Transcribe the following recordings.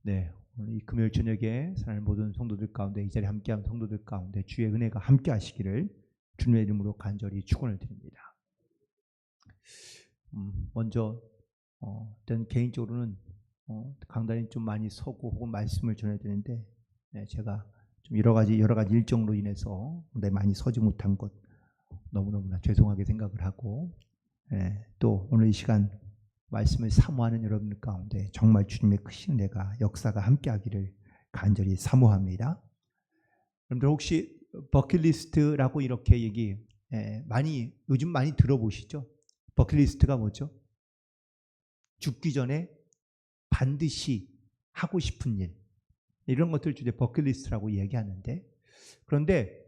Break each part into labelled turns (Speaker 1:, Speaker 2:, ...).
Speaker 1: 네, 오늘 이 금요일 저녁에 사랑하는 모든 성도들 가운데 이 자리에 함께한 성도들 가운데 주의 은혜가 함께 하시기를 주님의 이름으로 간절히 축원을 드립니다. 먼저 일단 개인적으로는 강단에 좀 많이 서고 혹은 말씀을 전해야 되는데 제가 좀 여러 가지 일정으로 인해서 많이 서지 못한 것 너무너무나 죄송하게 생각을 하고 또 오늘 이 시간 말씀을 사모하는 여러분들 가운데 정말 주님의 크신 은혜가 역사가 함께하기를 간절히 사모합니다. 여러분들 혹시 버킷리스트라고 이렇게 얘기 요즘 많이 들어보시죠? 버킷리스트가 뭐죠? 죽기 전에 반드시 하고 싶은 일, 이런 것들 주제 버킷리스트라고 얘기하는데, 그런데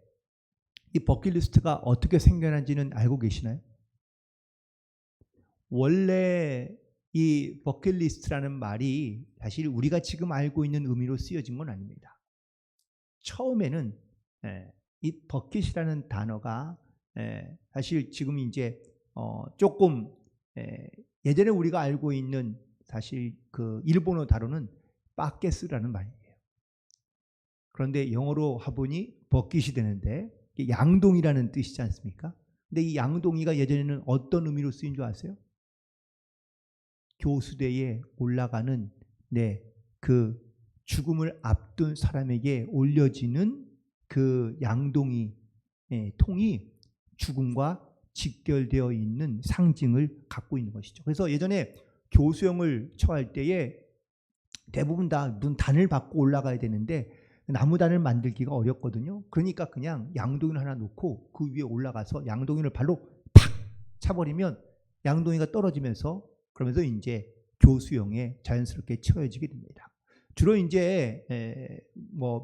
Speaker 1: 이 버킷리스트가 어떻게 생겨난지는 알고 계시나요? 원래 이 버킷리스트라는 말이 사실 우리가 지금 알고 있는 의미로 쓰여진 건 아닙니다. 처음에는 이 버킷이라는 단어가 사실 지금 이제 조금 예전에 우리가 알고 있는 사실 그 일본어 단어는 바켓스라는 말이에요. 그런데 영어로 해보니 버킷이 되는데 양동이라는 뜻이지 않습니까? 근데 이 양동이가 예전에는 어떤 의미로 쓰인 줄 아세요? 교수대에 올라가는 그 죽음을 앞둔 사람에게 올려지는 그 양동이 통이 죽음과 직결되어 있는 상징을 갖고 있는 것이죠. 그래서 예전에 교수형을 처할 때에 대부분 다 무슨 단을 받고 올라가야 되는데 나무단을 만들기가 어렵거든요. 그러니까 그냥 양동이를 하나 놓고 그 위에 올라가서 양동이를 발로 팍 차버리면 양동이가 떨어지면서 그러면서 이제 교수형에 자연스럽게 채워지게 됩니다. 주로 이제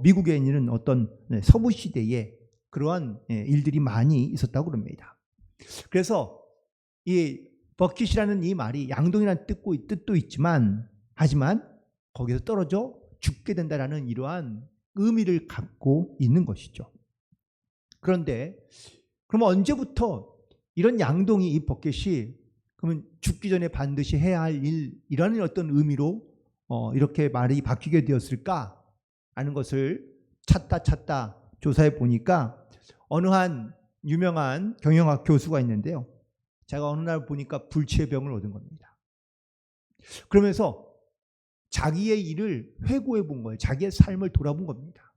Speaker 1: 미국에 있는 어떤 서부 시대에 그러한 일들이 많이 있었다고 그럽니다. 그래서 이 버킷이라는 이 말이 양동이라는 뜻도 있지만 하지만 거기서 떨어져 죽게 된다라는 이러한 의미를 갖고 있는 것이죠. 그런데 그럼 언제부터 이런 양동이 이 버킷이 그러면 죽기 전에 반드시 해야 할 일이라는 어떤 의미로 이렇게 말이 바뀌게 되었을까 하는 것을 찾다 조사해 보니까 어느 한 유명한 경영학 교수가 있는데요. 제가 어느 날 보니까 불치병을 얻은 겁니다. 그러면서 자기의 일을 회고해 본 거예요. 자기의 삶을 돌아본 겁니다.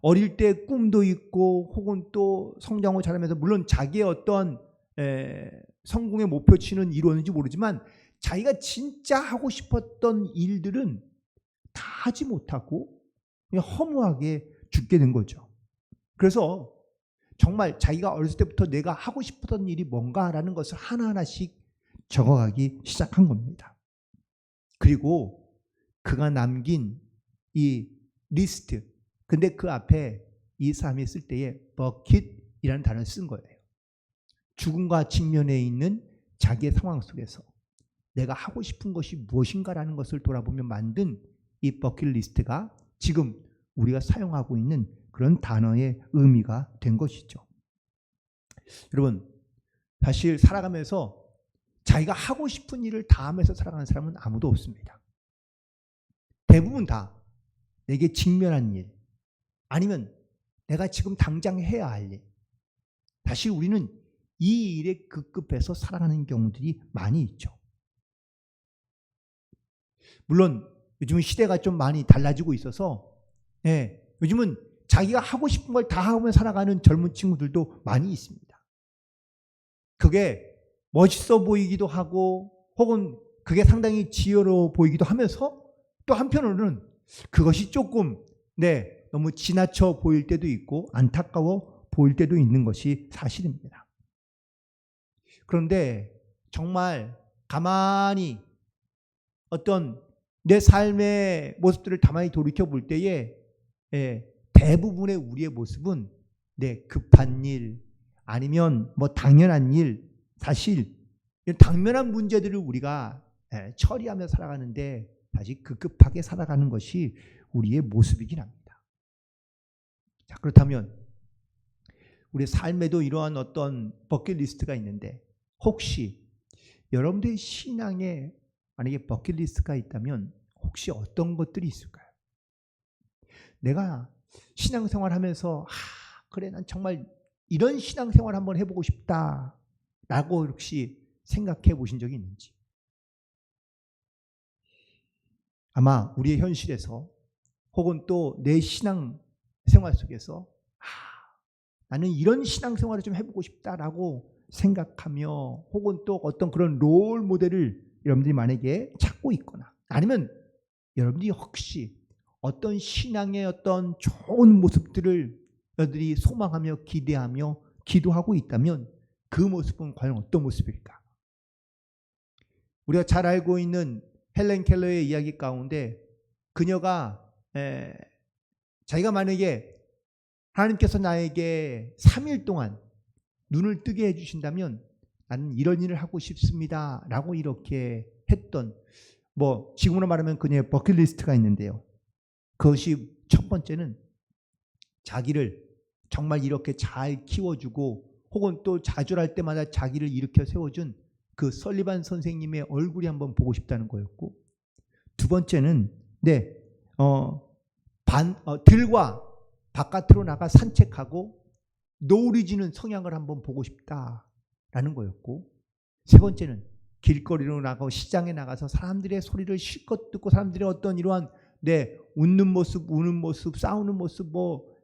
Speaker 1: 어릴 때 꿈도 있고 혹은 또 성장을 잘하면서 물론 자기의 어떤 성공의 목표치는 이루었는지 모르지만 자기가 진짜 하고 싶었던 일들은 다 하지 못하고 그냥 허무하게 죽게 된 거죠. 그래서 정말 자기가 어렸을 때부터 내가 하고 싶었던 일이 뭔가라는 것을 하나하나씩 적어가기 시작한 겁니다. 그리고 그가 남긴 이 리스트, 근데 그 앞에 이 사람이 쓸 때에 버킷이라는 단어를 쓴 거예요. 죽음과 직면해 있는 자기의 상황 속에서 내가 하고 싶은 것이 무엇인가라는 것을 돌아보며 만든 이 버킷리스트가 지금 우리가 사용하고 있는 그런 단어의 의미가 된 것이죠. 여러분, 사실 살아가면서 자기가 하고 싶은 일을 다 하면서 살아가는 사람은 아무도 없습니다. 대부분 다 내게 직면한 일, 아니면 내가 지금 당장 해야 할 일, 사실 우리는 이 일에 급급해서 살아가는 경우들이 많이 있죠. 물론 요즘은 시대가 좀 많이 달라지고 있어서 요즘은 자기가 하고 싶은 걸 다 하며 살아가는 젊은 친구들도 많이 있습니다. 그게 멋있어 보이기도 하고 혹은 그게 상당히 지혜로워 보이기도 하면서 또 한편으로는 그것이 조금 너무 지나쳐 보일 때도 있고 안타까워 보일 때도 있는 것이 사실입니다. 그런데 정말 가만히 어떤 내 삶의 모습들을 가만히 돌이켜 볼 때에 대부분의 우리의 모습은 급한 일 아니면 당연한 일, 사실 당면한 문제들을 우리가 처리하며 살아가는데 사실 급하게 살아가는 것이 우리의 모습이긴 합니다. 자, 그렇다면 우리 삶에도 이러한 어떤 버킷리스트가 있는데 혹시 여러분들의 신앙에 만약에 버킷리스트가 있다면 혹시 어떤 것들이 있을까요? 내가 신앙생활 하면서 그래 난 정말 이런 신앙생활 한번 해보고 싶다라고 혹시 생각해 보신 적이 있는지. 아마 우리의 현실에서 혹은 또 내 신앙생활 속에서 나는 이런 신앙생활을 좀 해보고 싶다라고 생각하며 혹은 또 어떤 그런 롤 모델을 여러분들이 만약에 찾고 있거나 아니면 여러분들이 혹시 어떤 신앙의 어떤 좋은 모습들을 여러분들이 소망하며 기대하며 기도하고 있다면 그 모습은 과연 어떤 모습일까? 우리가 잘 알고 있는 헬렌 켈러의 이야기 가운데 그녀가 자기가 만약에 하나님께서 나에게 3일 동안 눈을 뜨게 해주신다면 나는 이런 일을 하고 싶습니다 라고 이렇게 했던 지금으로 말하면 그녀의 버킷리스트가 있는데요. 그것이 첫 번째는 자기를 정말 이렇게 잘 키워주고 혹은 또 좌절할 때마다 자기를 일으켜 세워준 그 설리반 선생님의 얼굴이 한번 보고 싶다는 거였고, 두 번째는 들과 바깥으로 나가 산책하고 노을이 지는 성향을 한번 보고 싶다라는 거였고, 세 번째는 길거리로 나가고 시장에 나가서 사람들의 소리를 실컷 듣고 사람들의 어떤 이러한 웃는 모습, 우는 모습, 싸우는 모습,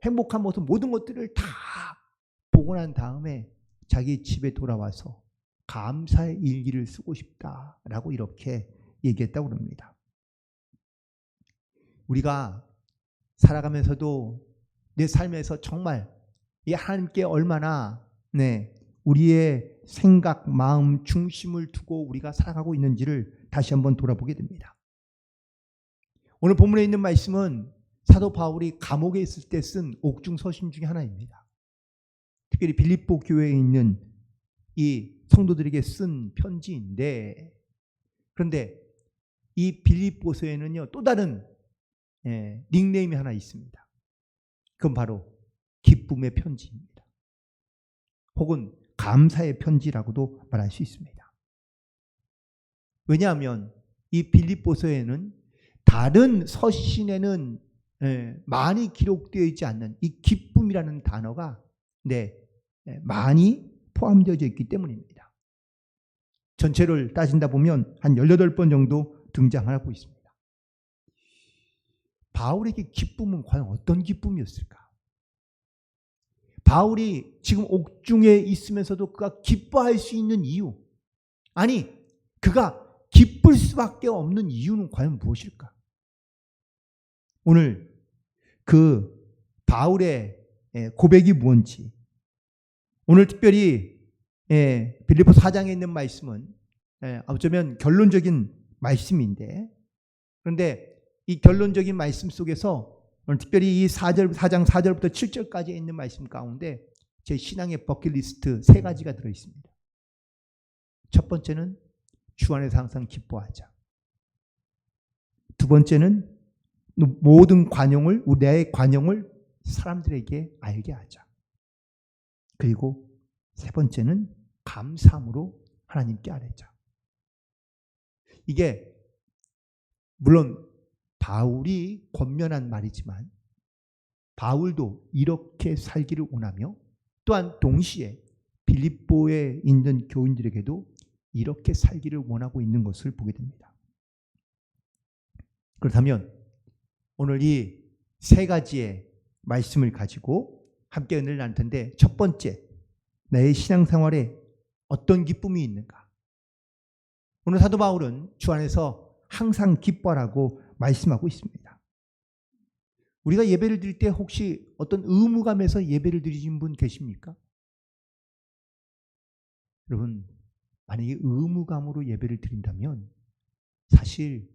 Speaker 1: 행복한 모습 모든 것들을 다 보고 난 다음에 자기 집에 돌아와서 감사의 일기를 쓰고 싶다라고 이렇게 얘기했다고 합니다. 우리가 살아가면서도 내 삶에서 정말 이 하나님께 얼마나 우리의 생각, 마음, 중심을 두고 우리가 살아가고 있는지를 다시 한번 돌아보게 됩니다. 오늘 본문에 있는 말씀은 사도 바울이 감옥에 있을 때 쓴 옥중 서신 중에 하나입니다. 특별히 빌립보 교회에 있는 이 성도들에게 쓴 편지인데, 그런데 이 빌립보서에는요 또 다른 닉네임이 하나 있습니다. 그건 바로 기쁨의 편지입니다. 혹은 감사의 편지라고도 말할 수 있습니다. 왜냐하면 이 빌립보서에는 다른 서신에는 많이 기록되어 있지 않는 이 기쁨이라는 단어가 많이 포함되어 있기 때문입니다. 전체를 따진다 보면 한 18번 정도 등장하고 있습니다. 바울에게 기쁨은 과연 어떤 기쁨이었을까? 바울이 지금 옥중에 있으면서도 그가 기뻐할 수 있는 이유, 아니 그가 기쁠 수밖에 없는 이유는 과연 무엇일까? 오늘 그 바울의 고백이 뭔지, 오늘 특별히 빌립보 4장에 있는 말씀은 어쩌면 결론적인 말씀인데, 그런데 이 결론적인 말씀 속에서 오늘 특별히 이 4장 4절부터 7절까지 있는 말씀 가운데 제 신앙의 버킷리스트 3가지가 들어있습니다. 첫 번째는 주 안에서 항상 기뻐하자. 두 번째는 모든 관용을, 내 관용을 사람들에게 알게 하자. 그리고 세 번째는 감사함으로 하나님께 아뢰자. 이게 물론 바울이 권면한 말이지만 바울도 이렇게 살기를 원하며 또한 동시에 빌립보에 있는 교인들에게도 이렇게 살기를 원하고 있는 것을 보게 됩니다. 그렇다면 오늘 이 3가지의 말씀을 가지고 함께 은혜를 나눌 텐데, 첫 번째, 나의 신앙생활에 어떤 기쁨이 있는가? 오늘 사도 바울은 주 안에서 항상 기뻐하라고 말씀하고 있습니다. 우리가 예배를 드릴 때 혹시 어떤 의무감에서 예배를 드리신 분 계십니까? 여러분, 만약에 의무감으로 예배를 드린다면 사실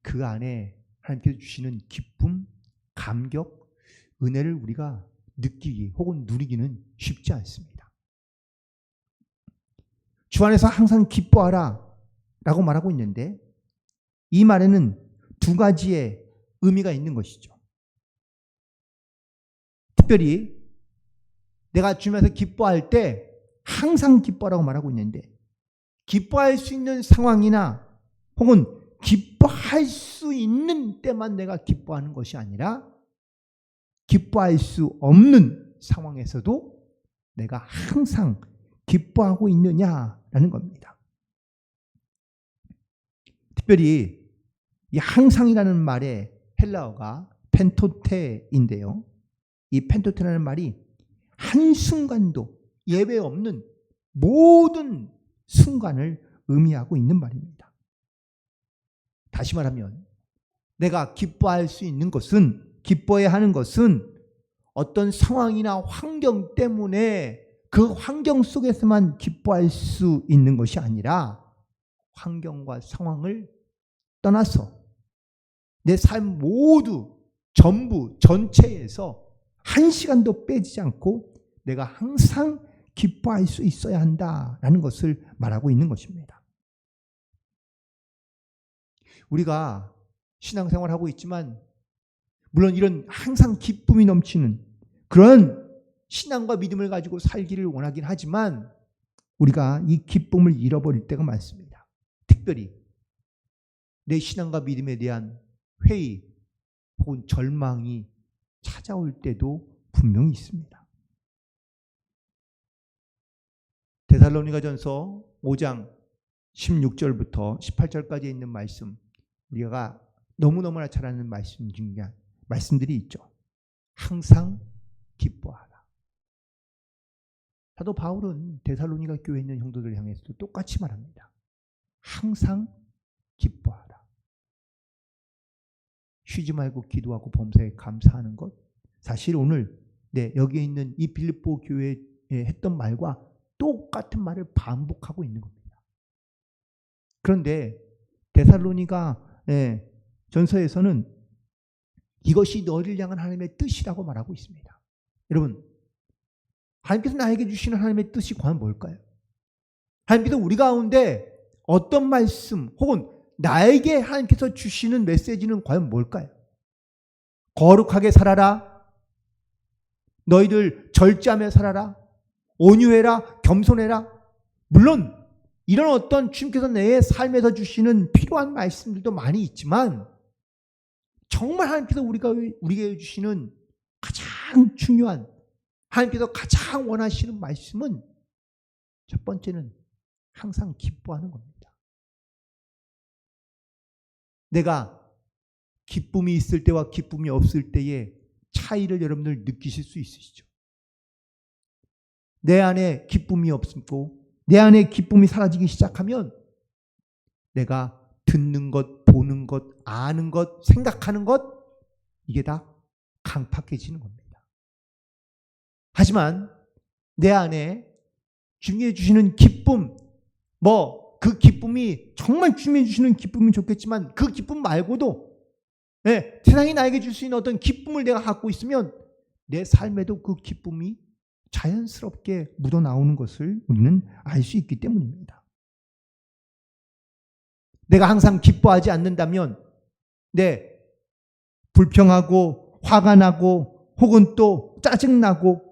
Speaker 1: 그 안에 하나님께서 주시는 기쁨, 감격, 은혜를 우리가 느끼기 혹은 누리기는 쉽지 않습니다. 주 안에서 항상 기뻐하라 라고 말하고 있는데, 이 말에는 2가지의 의미가 있는 것이죠. 특별히 내가 주면서 기뻐할 때 항상 기뻐라고 말하고 있는데, 기뻐할 수 있는 상황이나 혹은 기뻐할 수 있는 때만 내가 기뻐하는 것이 아니라 기뻐할 수 없는 상황에서도 내가 항상 기뻐하고 있느냐라는 겁니다. 특별히 이 항상이라는 말의 헬라어가 펜토테인데요. 이 펜토테라는 말이 한순간도 예외 없는 모든 순간을 의미하고 있는 말입니다. 다시 말하면 내가 기뻐할 수 있는 것은, 기뻐해야 하는 것은 어떤 상황이나 환경 때문에 그 환경 속에서만 기뻐할 수 있는 것이 아니라 환경과 상황을 떠나서 내 삶 모두 전부 전체에서 한 시간도 빼지지 않고 내가 항상 기뻐할 수 있어야 한다라는 것을 말하고 있는 것입니다. 우리가 신앙생활하고 있지만 물론 이런 항상 기쁨이 넘치는 그런 신앙과 믿음을 가지고 살기를 원하긴 하지만 우리가 이 기쁨을 잃어버릴 때가 많습니다. 특별히 내 신앙과 믿음에 대한 회의 혹은 절망이 찾아올 때도 분명히 있습니다. 데살로니가전서 5장 16절부터 18절까지 있는 말씀, 우리가 너무너무나 잘 아는 말씀 중에 말씀들이 있죠. 항상 기뻐하라. 사도 바울은 데살로니가 교회에 있는 형제들을 향해서도 똑같이 말합니다. 항상 기뻐하라. 쉬지 말고 기도하고 범사에 감사하는 것. 사실 오늘 여기에 있는 이 빌립보 교회에 했던 말과 똑같은 말을 반복하고 있는 겁니다. 그런데 데살로니가 전서에서는 이것이 너희를 향한 하나님의 뜻이라고 말하고 있습니다. 여러분, 하나님께서 나에게 주시는 하나님의 뜻이 과연 뭘까요? 하나님께서 우리 가운데 어떤 말씀 혹은 나에게 하나님께서 주시는 메시지는 과연 뭘까요? 거룩하게 살아라. 너희들 절제하며 살아라. 온유해라. 겸손해라. 물론 이런 어떤 주님께서 내 삶에서 주시는 필요한 말씀들도 많이 있지만 정말 하나님께서 우리에게 주시는 가장 중요한, 하나님께서 가장 원하시는 말씀은 첫 번째는 항상 기뻐하는 겁니다. 내가 기쁨이 있을 때와 기쁨이 없을 때의 차이를 여러분들 느끼실 수 있으시죠? 내 안에 기쁨이 없고 내 안에 기쁨이 사라지기 시작하면 내가 듣는 것, 보는 것, 아는 것, 생각하는 것, 이게 다 강팍해지는 겁니다. 하지만 내 안에 주님이 주시는 기쁨, 그 기쁨이 정말 주님이 주시는 기쁨은 좋겠지만 그 기쁨 말고도 세상이 나에게 줄 수 있는 어떤 기쁨을 내가 갖고 있으면 내 삶에도 그 기쁨이 자연스럽게 묻어나오는 것을 우리는 알 수 있기 때문입니다. 내가 항상 기뻐하지 않는다면 불평하고 화가 나고 혹은 또 짜증나고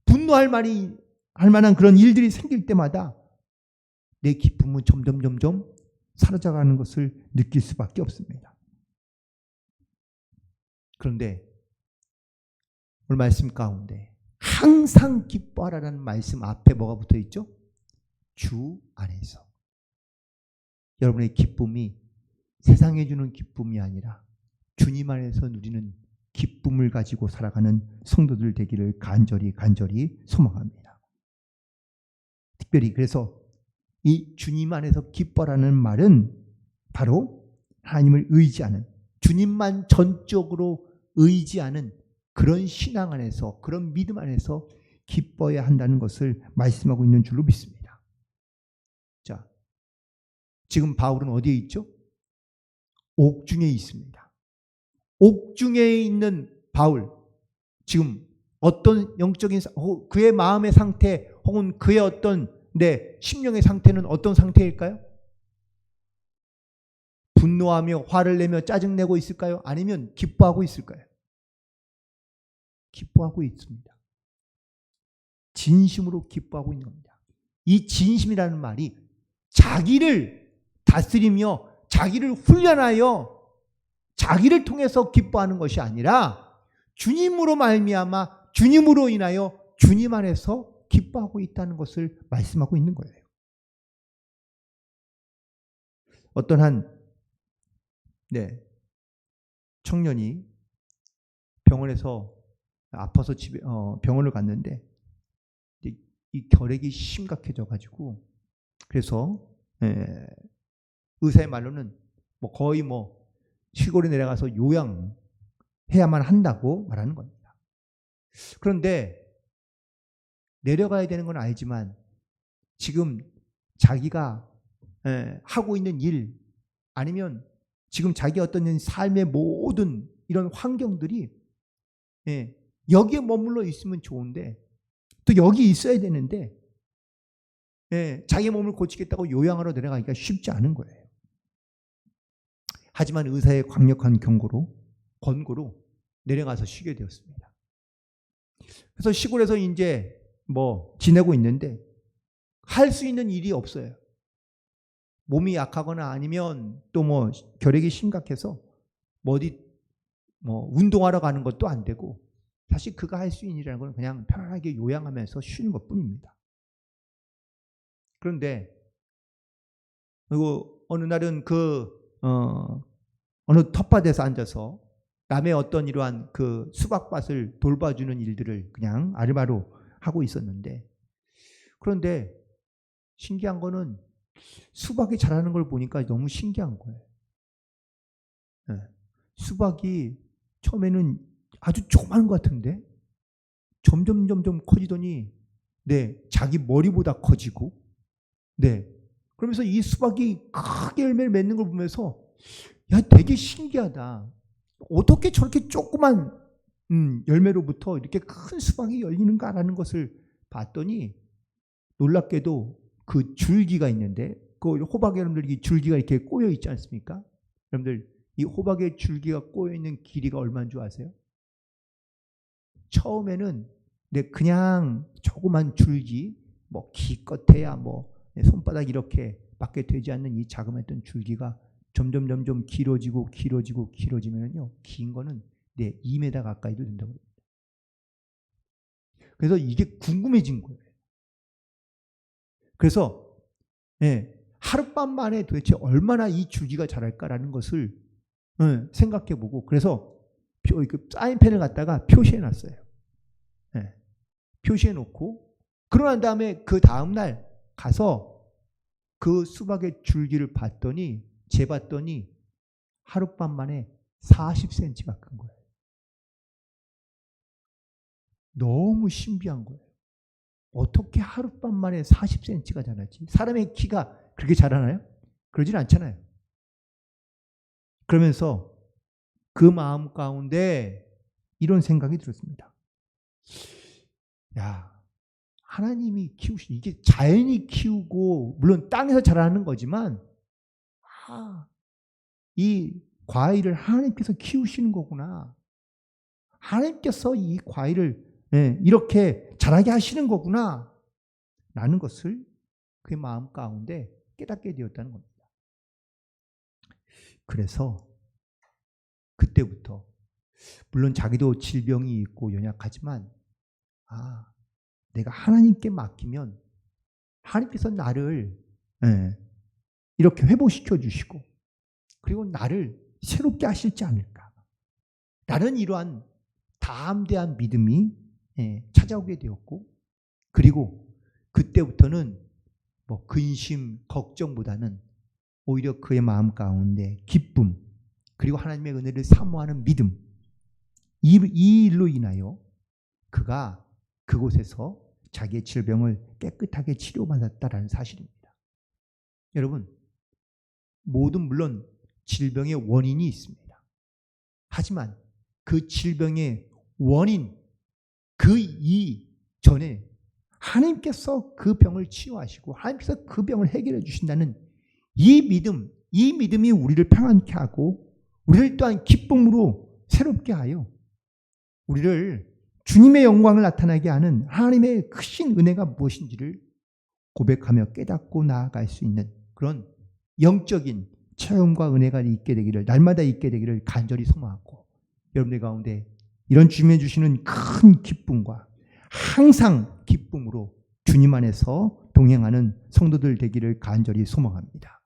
Speaker 1: 분노할 만한 그런 일들이 생길 때마다 내 기쁨은 점점 사라져가는 것을 느낄 수밖에 없습니다. 그런데 오늘 말씀 가운데 항상 기뻐하라는 말씀 앞에 뭐가 붙어 있죠? 주 안에서. 여러분의 기쁨이 세상에 주는 기쁨이 아니라 주님 안에서 누리는 기쁨을 가지고 살아가는 성도들 되기를 간절히 소망합니다. 특별히 그래서 이 주님 안에서 기뻐라는 말은 바로 하나님을 의지하는, 주님만 전적으로 의지하는 그런 신앙 안에서, 그런 믿음 안에서 기뻐해야 한다는 것을 말씀하고 있는 줄로 믿습니다. 자, 지금 바울은 어디에 있죠? 옥중에 있습니다. 옥중에 있는 바울, 지금 어떤 영적인 그의 마음의 상태 혹은 그의 어떤 심령의 상태는 어떤 상태일까요? 분노하며 화를 내며 짜증내고 있을까요? 아니면 기뻐하고 있을까요? 기뻐하고 있습니다. 진심으로 기뻐하고 있는 겁니다. 이 진심이라는 말이 자기를 다스리며 자기를 훈련하여 자기를 통해서 기뻐하는 것이 아니라 주님으로 말미암아 주님으로 인하여 주님 안에서 기뻐하고 있다는 것을 말씀하고 있는 거예요. 어떤 한 청년이 병원에서 아파서 병원을 갔는데 이 결핵이 심각해져 가지고 그래서 의사의 말로는 거의 시골에 내려가서 요양해야만 한다고 말하는 겁니다. 그런데 내려가야 되는 건 알지만 지금 자기가 하고 있는 일 아니면 지금 자기 어떤 삶의 모든 이런 환경들이 여기에 머물러 있으면 좋은데 또 여기 있어야 되는데 자기 몸을 고치겠다고 요양하러 내려가기가 쉽지 않은 거예요. 하지만 의사의 강력한 권고로 내려가서 쉬게 되었습니다. 그래서 시골에서 이제 지내고 있는데 할 수 있는 일이 없어요. 몸이 약하거나 아니면 또 결핵이 심각해서 어디 운동하러 가는 것도 안 되고 사실 그가 할 수 있는 일이라는 건 그냥 편안하게 요양하면서 쉬는 것뿐입니다. 그런데 그리고 어느 날은 어느 텃밭에서 앉아서 남의 어떤 이러한 수박밭을 돌봐주는 일들을 그냥 알바로 하고 있었는데 그런데 신기한 거는 수박이 자라는 걸 보니까 너무 신기한 거예요. 수박이 처음에는 아주 조그만 것 같은데 점점 커지더니 자기 머리보다 커지고 그러면서 이 수박이 크게 열매를 맺는 걸 보면서 야 되게 신기하다. 어떻게 저렇게 조그만 열매로부터 이렇게 큰 수박이 열리는가라는 것을 봤더니 놀랍게도 그 줄기가 있는데 그 호박에 여러분들 이 줄기가 이렇게 꼬여 있지 않습니까? 여러분들 이 호박의 줄기가 꼬여 있는 길이가 얼마인 줄 아세요? 처음에는 그냥 조그만 줄기 기껏해야 손바닥 이렇게 밖에 되지 않는 이 자그마했던 줄기가 점점 길어지면요 긴 거는 2m 가까이도 된다고 합니다. 그래서 이게 궁금해진 거예요. 그래서 하룻밤 만에 도대체 얼마나 이 줄기가 자랄까라는 것을 생각해보고 그래서 사인펜을 갖다가 표시해놨어요. 표시해놓고 그러고 난 다음에 그 다음날 가서 그 수박의 줄기를 재봤더니 하룻밤 만에 40cm가 큰 거예요. 너무 신비한 거예요. 어떻게 하룻밤 만에 40cm가 자라지? 사람의 키가 그렇게 자라나요? 그러진 않잖아요. 그러면서 그 마음 가운데 이런 생각이 들었습니다. 야, 하나님이 키우신 이게 자연이 키우고 물론 땅에서 자라는 거지만 이 과일을 하나님께서 키우시는 거구나. 하나님께서 이 과일을 이렇게 자라게 하시는 거구나 라는 것을 그의 마음 가운데 깨닫게 되었다는 겁니다. 그래서 그때부터 물론 자기도 질병이 있고 연약하지만 내가 하나님께 맡기면 하나님께서 나를 이렇게 회복시켜 주시고 그리고 나를 새롭게 하실지 않을까. 나는 이러한 담대한 믿음이 찾아오게 되었고 그리고 그때부터는 근심, 걱정보다는 오히려 그의 마음 가운데 기쁨 그리고 하나님의 은혜를 사모하는 믿음 이 일로 인하여 그가 그곳에서 자기의 질병을 깨끗하게 치료받았다라는 사실입니다. 여러분 물론 질병의 원인이 있습니다. 하지만 그 질병의 원인 그 이전에 하나님께서 그 병을 치유하시고 하나님께서 그 병을 해결해 주신다는 이 믿음이 우리를 평안케 하고 우리를 또한 기쁨으로 새롭게 하여 우리를 주님의 영광을 나타나게 하는 하나님의 크신 은혜가 무엇인지를 고백하며 깨닫고 나아갈 수 있는 그런 영적인 체험과 은혜가 있게 되기를, 날마다 있게 되기를 간절히 소망하고, 여러분들 가운데 이런 주님의 주시는 큰 기쁨과 항상 기쁨으로 주님 안에서 동행하는 성도들 되기를 간절히 소망합니다.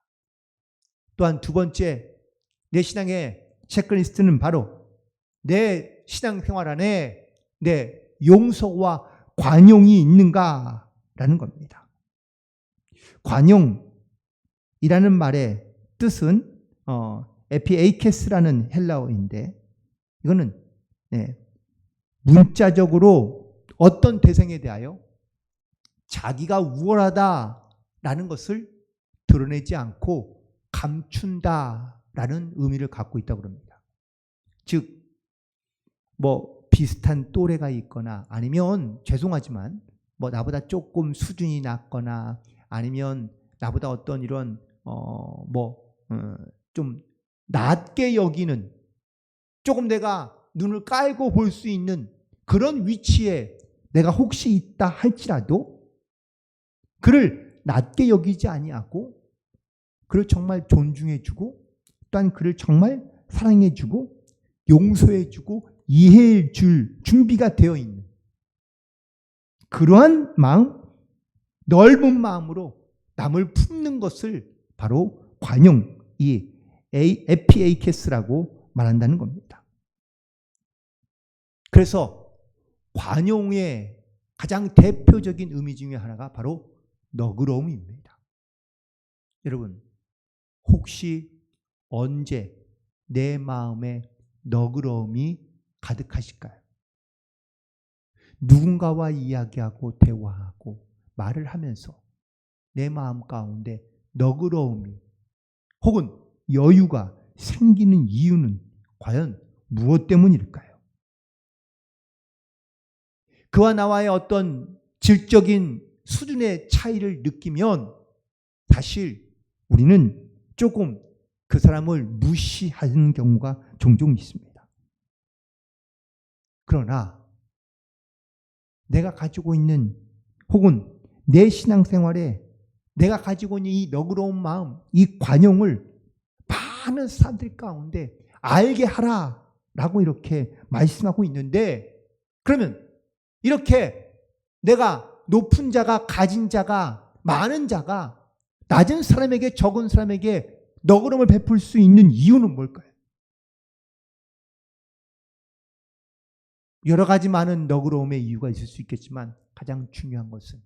Speaker 1: 또한 두 번째, 내 신앙의 체크리스트는 바로 내 신앙생활 안에 내 용서와 관용이 있는가라는 겁니다. 관용이라는 말의 뜻은 에피에이케스라는 헬라어인데, 이거는 문자적으로 어떤 대상에 대하여 자기가 우월하다라는 것을 드러내지 않고 감춘다라는 의미를 갖고 있다고 합니다. 즉, 비슷한 또래가 있거나, 아니면 죄송하지만 나보다 조금 수준이 낮거나, 아니면 나보다 어떤 이런 좀 낮게 여기는, 조금 내가 눈을 깔고 볼 수 있는 그런 위치에 내가 혹시 있다 할지라도 그를 낮게 여기지 아니하고 그를 정말 존중해주고, 또한 그를 정말 사랑해주고 용서해주고 이해해줄 준비가 되어 있는 그러한 마음, 넓은 마음으로 남을 품는 것을 바로 관용, 이 에피에이케스라고 말한다는 겁니다. 그래서 관용의 가장 대표적인 의미 중에 하나가 바로 너그러움입니다. 여러분, 혹시 언제 내 마음에 너그러움이 가득하실까요? 누군가와 이야기하고 대화하고 말을 하면서 내 마음 가운데 너그러움이 혹은 여유가 생기는 이유는 과연 무엇 때문일까요? 그와 나와의 어떤 질적인 수준의 차이를 느끼면 사실 우리는 조금 그 사람을 무시하는 경우가 종종 있습니다. 그러나 내가 가지고 있는, 혹은 내 신앙생활에 내가 가지고 있는 이 너그러운 마음, 이 관용을 많은 사람들 가운데 알게 하라라고 이렇게 말씀하고 있는데, 그러면 이렇게 내가 높은 자가, 가진 자가, 많은 자가 낮은 사람에게, 적은 사람에게 너그러움을 베풀 수 있는 이유는 뭘까요? 여러 가지 많은 너그러움의 이유가 있을 수 있겠지만 가장 중요한 것은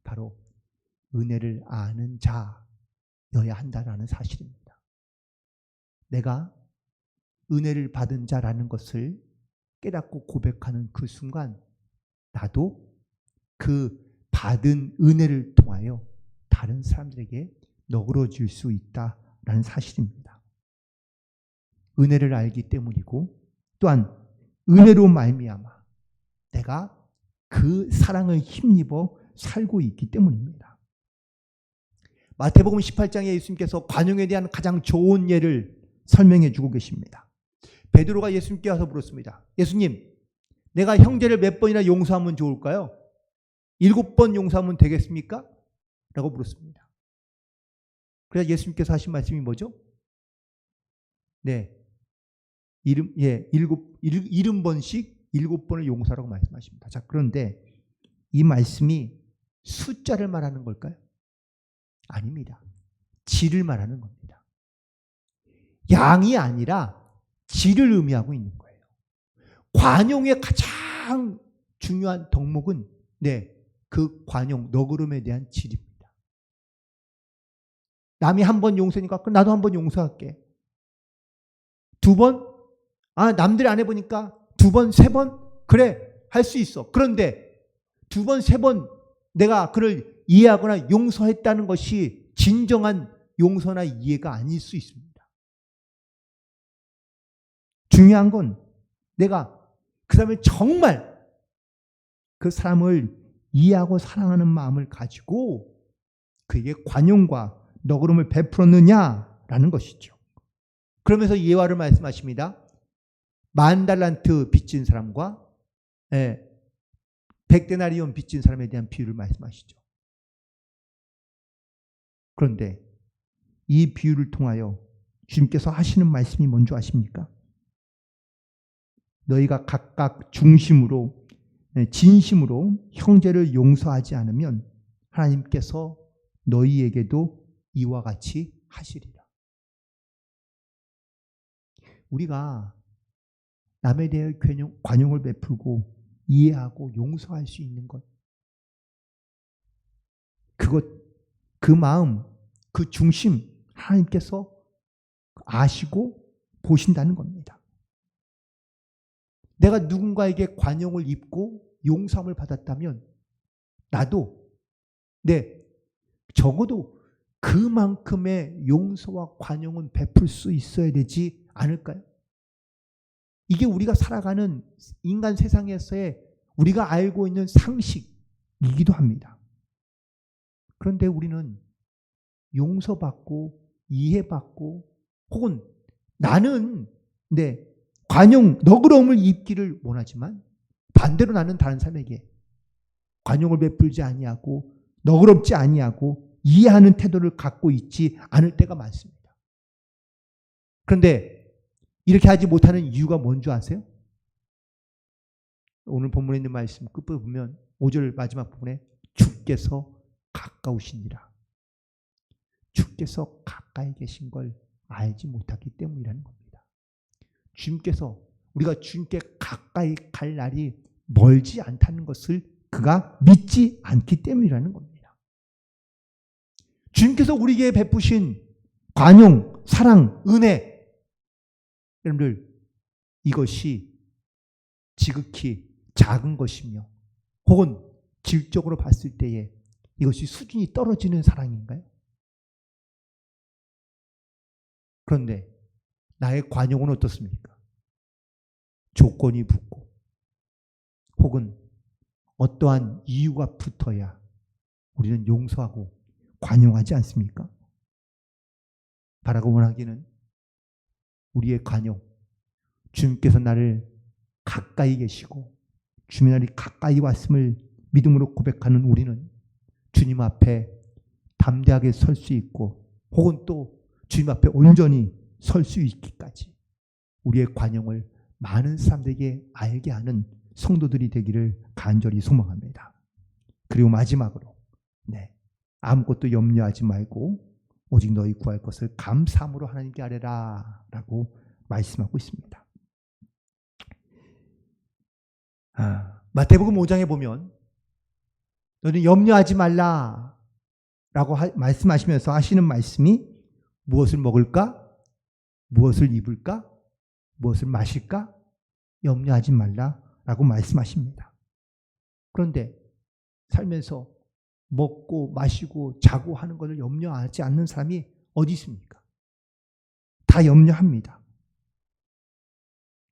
Speaker 1: 바로 은혜를 아는 자여야 한다는 사실입니다. 내가 은혜를 받은 자라는 것을 깨닫고 고백하는 그 순간 나도 그 받은 은혜를 통하여 다른 사람들에게 너그러질 수 있다라는 사실입니다. 은혜를 알기 때문이고, 또한 은혜로 말미암아 내가 그 사랑을 힘입어 살고 있기 때문입니다. 마태복음 18장에 예수님께서 관용에 대한 가장 좋은 예를 설명해 주고 계십니다. 베드로가 예수님께 와서 물었습니다. 예수님, 내가 형제를 몇 번이나 용서하면 좋을까요? 7번 용서하면 되겠습니까? 라고 물었습니다. 그래서 예수님께서 하신 말씀이 뭐죠? 네. 70번씩 7번을 용서하라고 말씀하십니다. 자, 그런데 이 말씀이 숫자를 말하는 걸까요? 아닙니다. 질을 말하는 겁니다. 양이 아니라 질을 의미하고 있는 거예요. 관용의 가장 중요한 덕목은 그 관용, 너그러움에 대한 질입니다. 남이 한 번 용서니까 그럼 나도 한 번 용서할게. 2번? 남들이 안 해보니까 2번, 3번? 그래, 할 수 있어. 그런데 2번, 3번 내가 그를 이해하거나 용서했다는 것이 진정한 용서나 이해가 아닐 수 있습니다. 중요한 건 내가 그 사람을 정말 그 사람을 이해하고 사랑하는 마음을 가지고 그에게 관용과 너그러움을 베풀었느냐라는 것이죠. 그러면서 예화를 말씀하십니다. 10,000달란트 빚진 사람과 100데나리온 빚진 사람에 대한 비유를 말씀하시죠. 그런데 이 비유를 통하여 주님께서 하시는 말씀이 뭔지 아십니까? 너희가 각각 중심으로 진심으로 형제를 용서하지 않으면 하나님께서 너희에게도 이와 같이 하시리라. 우리가 남에 대해 관용을 베풀고 이해하고 용서할 수 있는 것, 그 마음, 그 중심 하나님께서 아시고 보신다는 겁니다. 내가 누군가에게 관용을 입고 용서함을 받았다면 나도 적어도 그만큼의 용서와 관용은 베풀 수 있어야 되지 않을까요? 이게 우리가 살아가는 인간 세상에서의 우리가 알고 있는 상식이기도 합니다. 그런데 우리는 용서받고 이해받고 혹은 나는 관용, 너그러움을 입기를 원하지만 반대로 나는 다른 사람에게 관용을 베풀지 아니하고 너그럽지 아니하고 이해하는 태도를 갖고 있지 않을 때가 많습니다. 그런데 이렇게 하지 못하는 이유가 뭔지 아세요? 오늘 본문에 있는 말씀 끝부분 보면 5절 마지막 부분에 주께서 가까우시니라. 주께서 가까이 계신 걸 알지 못하기 때문이라는 겁니다. 주님께서 우리가 주님께 가까이 갈 날이 멀지 않다는 것을 그가 믿지 않기 때문이라는 겁니다. 주님께서 우리에게 베푸신 관용, 사랑, 은혜, 여러분들 이것이 지극히 작은 것이며 혹은 질적으로 봤을 때에 이것이 수준이 떨어지는 사랑인가요? 그런데 나의 관용은 어떻습니까? 조건이 붙고 혹은 어떠한 이유가 붙어야 우리는 용서하고 관용하지 않습니까? 바라고 원하기는 우리의 관용, 주님께서 나를 가까이 계시고 주님의 날이 가까이 왔음을 믿음으로 고백하는 우리는 주님 앞에 담대하게 설 수 있고 혹은 또 주님 앞에 온전히 설 수 있기까지 우리의 관용을 많은 사람들에게 알게 하는 성도들이 되기를 간절히 소망합니다. 그리고 마지막으로 아무것도 염려하지 말고 오직 너희 구할 것을 감사함으로 하나님께 아뢰라 라고 말씀하고 있습니다. 마태복음 5장에 보면 너는 염려하지 말라 라고 말씀하시면서 하시는 말씀이 무엇을 먹을까? 무엇을 입을까? 무엇을 마실까? 염려하지 말라 라고 말씀하십니다. 그런데 살면서 먹고 마시고 자고 하는 것을 염려하지 않는 사람이 어디 있습니까? 다 염려합니다.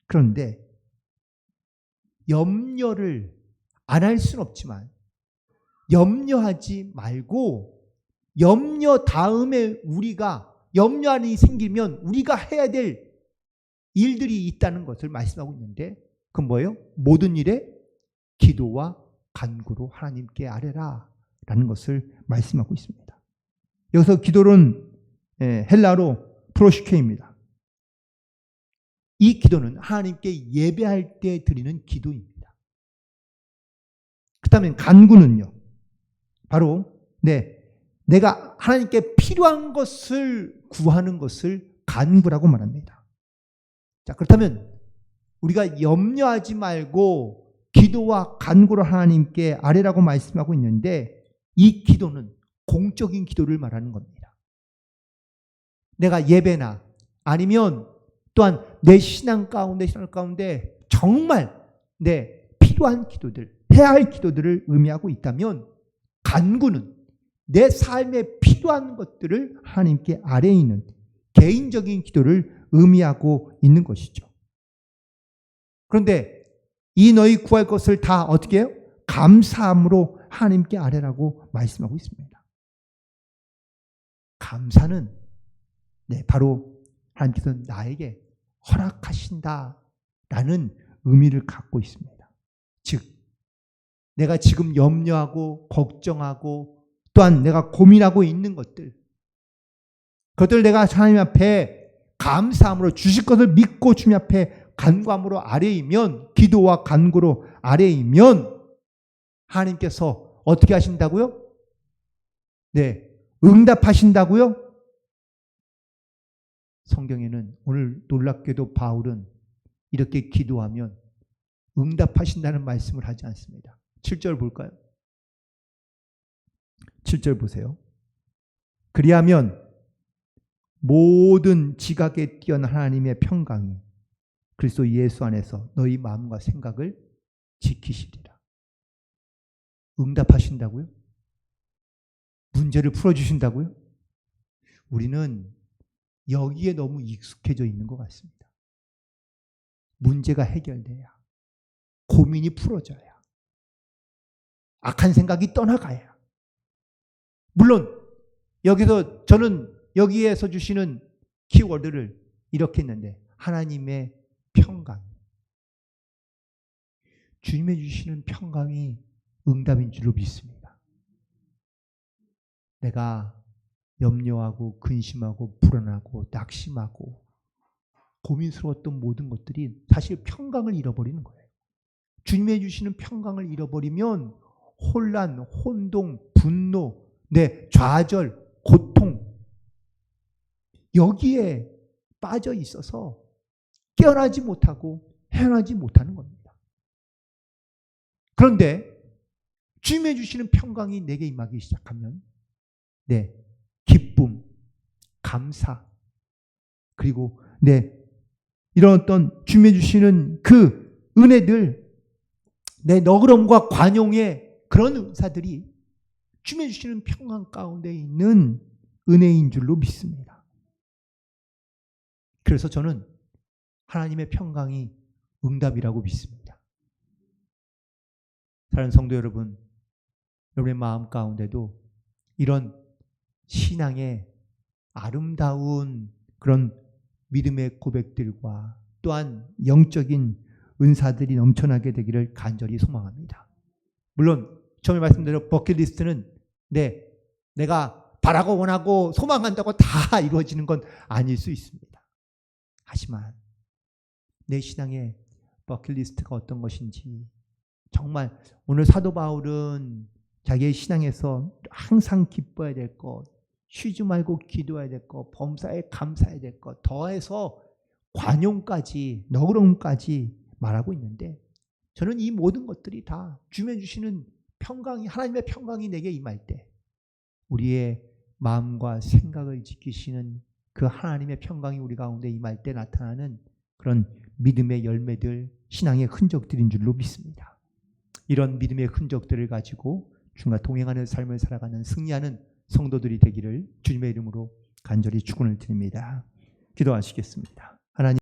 Speaker 1: 그런데 염려를 안 할 수는 없지만 염려하지 말고 염려 다음에 우리가 염려하는 일이 생기면 우리가 해야 될 일들이 있다는 것을 말씀하고 있는데 그건 뭐예요? 모든 일에 기도와 간구로 하나님께 아뢰라 라는 것을 말씀하고 있습니다. 여기서 기도는 헬라로 프로시케입니다. 이 기도는 하나님께 예배할 때 드리는 기도입니다. 그렇다면 간구는요. 바로 내가 하나님께 필요한 것을 구하는 것을 간구라고 말합니다. 자, 그렇다면 우리가 염려하지 말고 기도와 간구로 하나님께 아뢰라고 말씀하고 있는데 이 기도는 공적인 기도를 말하는 겁니다. 내가 예배나 아니면 또한 내 신앙 가운데 정말 필요한 기도들, 해야 할 기도들을 의미하고 있다면 간구는 내 삶에 필요한 것들을 하나님께 아뢰이는 개인적인 기도를 의미하고 있는 것이죠. 그런데 이 너희 구할 것을 다 어떻게 해요? 감사함으로 하나님께 아뢰라고 말씀하고 있습니다. 감사는 바로 하나님께서 나에게 허락하신다라는 의미를 갖고 있습니다. 즉 내가 지금 염려하고 걱정하고 또한 내가 고민하고 있는 것들, 그것들 내가 하나님 앞에 감사함으로 주실 것을 믿고 주님 앞에 간구함으로 아뢰이면, 기도와 간구로 아뢰이면 하나님께서 어떻게 하신다고요? 네, 응답하신다고요? 성경에는 오늘 놀랍게도 바울은 이렇게 기도하면 응답하신다는 말씀을 하지 않습니다. 7절 볼까요? 7절 보세요. 그리하면 모든 지각에 뛰어난 하나님의 평강이 그리스도 예수 안에서 너희 마음과 생각을 지키시리라. 응답하신다고요? 문제를 풀어주신다고요? 우리는 여기에 너무 익숙해져 있는 것 같습니다. 문제가 해결돼야, 고민이 풀어져야, 악한 생각이 떠나가야. 물론 여기서 저는 여기에서 주시는 키워드를 이렇게 했는데, 하나님의 평강. 주님의 주시는 평강이 응답인 줄로 믿습니다. 내가 염려하고 근심하고 불안하고 낙심하고 고민스러웠던 모든 것들이 사실 평강을 잃어버리는 거예요. 주님의 주시는 평강을 잃어버리면 혼란, 혼동, 분노, 좌절, 고통, 여기에 빠져 있어서 깨어나지 못하고 헤어나지 못하는 겁니다. 그런데 주님의 주시는 평강이 내게 임하기 시작하면 기쁨, 감사, 그리고 이런 어떤 주님의 주시는 그 은혜들, 너그럼과 관용의 그런 은사들이 주님의 주시는 평강 가운데 있는 은혜인 줄로 믿습니다. 그래서 저는 하나님의 평강이 응답이라고 믿습니다. 사랑하는 성도 여러분, 여러분의 마음 가운데도 이런 신앙의 아름다운 그런 믿음의 고백들과 또한 영적인 은사들이 넘쳐나게 되기를 간절히 소망합니다. 물론 처음에 말씀드린 버킷리스트는 내가 바라고 원하고 소망한다고 다 이루어지는 건 아닐 수 있습니다. 하지만 내 신앙의 버킷리스트가 어떤 것인지, 정말 오늘 사도 바울은 자기의 신앙에서 항상 기뻐해야 될 것, 쉬지 말고 기도해야 될 것, 범사에 감사해야 될 것, 더해서 관용까지, 너그러움까지 말하고 있는데, 저는 이 모든 것들이 다 주님의 주시는 평강이, 하나님의 평강이 내게 임할 때 우리의 마음과 생각을 지키시는 그 하나님의 평강이 우리 가운데 임할 때 나타나는 그런 믿음의 열매들, 신앙의 흔적들인 줄로 믿습니다. 이런 믿음의 흔적들을 가지고 주님과 동행하는 삶을 살아가는 승리하는 성도들이 되기를 주님의 이름으로 간절히 축원을 드립니다. 기도하시겠습니다.